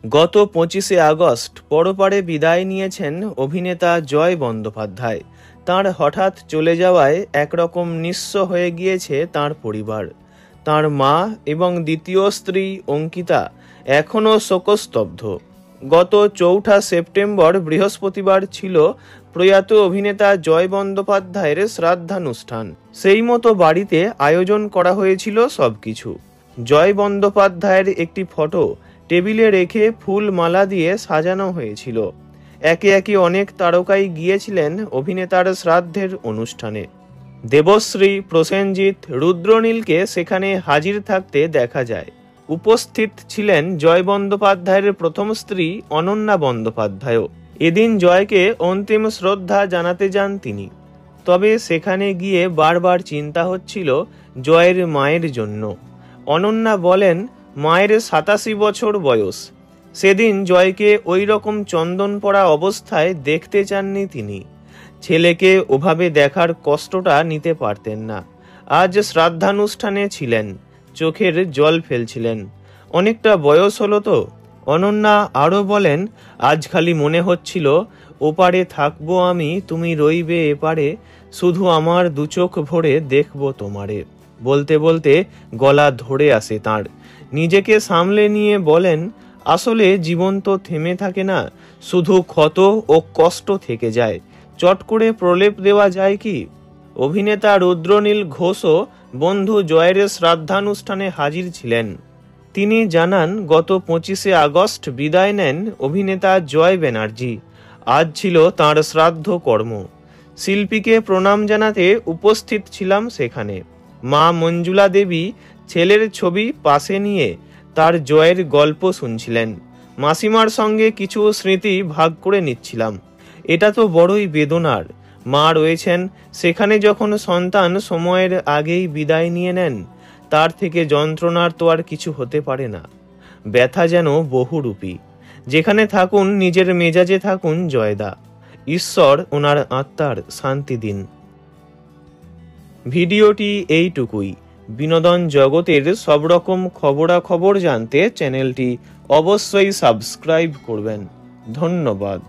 গত 25শে আগস্ট পরপারে বিদায় নিয়েছেন অভিনেতা জয় বন্দ্যোপাধ্যায়। তাঁর হঠাৎ চলে যাওয়ায় একরকম নিঃস্ব হয়ে গিয়েছে তাঁর পরিবার। তাঁর মা এবং দ্বিতীয় স্ত্রী অঙ্কিতা এখনও শোকস্তব্ধ। গত 4 সেপ্টেম্বর বৃহস্পতিবার ছিল প্রয়াত অভিনেতা জয় বন্দ্যোপাধ্যায়ের শ্রাদ্ধানুষ্ঠান। সেই মতো বাড়িতে আয়োজন করা হয়েছিল সবকিছু। জয় বন্দ্যোপাধ্যায়ের একটি ফটো টেবিলে রেখে ফুল মালা দিয়ে সাজানো হয়েছিল। একে একে অনেক তারকাই গিয়েছিলেন অভিনেতার শ্রাদ্ধের অনুষ্ঠানে। দেবশ্রী, প্রসেনজিৎ, রুদ্রনীলকে সেখানে হাজির থাকতে দেখা যায়। উপস্থিত ছিলেন জয় বন্দ্যোপাধ্যায়ের প্রথম স্ত্রী অনন্যা বন্দ্যোপাধ্যায়ও। এদিন জয়কে অন্তিম শ্রদ্ধা জানাতে যান তিনি। তবে সেখানে গিয়ে বারবার চিন্তা হচ্ছিল জয়ের মায়ের জন্য। অনন্যা বলেন, মায়ের 87 বছর বয়স। সেদিন জয়কে ওই রকম চন্দন পরা অবস্থায় দেখতে চাননি তিনি। ছেলেকে ওভাবে দেখার কষ্টটা নিতে পারতেন না। আজ শ্রাদ্ধানুষ্ঠানে ছিলেন, চোখের জল ফেলছিলেন। অনেকটা বয়স হলো তো। অনন্যা আরও বলেন, আজ খালি মনে হচ্ছিল ওপারে থাকবো আমি, তুমি রইবে এপারে, শুধু আমার দু চোখ ভরে দেখবো তোমারে। বলতে বলতে গলা ধরে আসে তাঁর। নিজেকে সামলে নিয়ে বলেন, আসলে জীবন তো থেমে থাকে না, শুধু ক্ষত ও কষ্ট থেকে যায়। চট করে প্রলেপ দেওয়া যায় কি? অভিনেতা রুদ্রনীল ঘোষও বন্ধু জয়ের শ্রাদ্ধানুষ্ঠানে হাজির ছিলেন। তিনি জানান, গত 25শে আগস্ট বিদায় নেন অভিনেতা জয় ব্যানার্জি। আজ ছিল তাঁর শ্রাদ্ধ কর্ম। শিল্পীকে প্রণাম জানাতে উপস্থিত ছিলাম সেখানে। মা মঞ্জুলা দেবী ছেলের ছবি পাশে নিয়ে তার জয়ের গল্প শুনছিলেন। মাসিমার সঙ্গে কিছু স্মৃতি ভাগ করে নিচ্ছিলাম। এটা তো বড়ই বেদনার। মা রয়েছেন সেখানে যখন সন্তান সময়ের আগেই বিদায় নিয়ে নেন, তার থেকে যন্ত্রণার তো আর কিছু হতে পারে না। ব্যথা যেন বহুরূপী। যেখানে থাকুন নিজের মেজাজে থাকুন জয়দা। ঈশ্বর ওনার আত্মার শান্তি দিন। ভিডিওটি এইটুকুই। বিনোদন জগতের সব রকম খবরাখবর জানতে চ্যানেলটি অবশ্যই সাবস্ক্রাইব করবেন। ধন্যবাদ।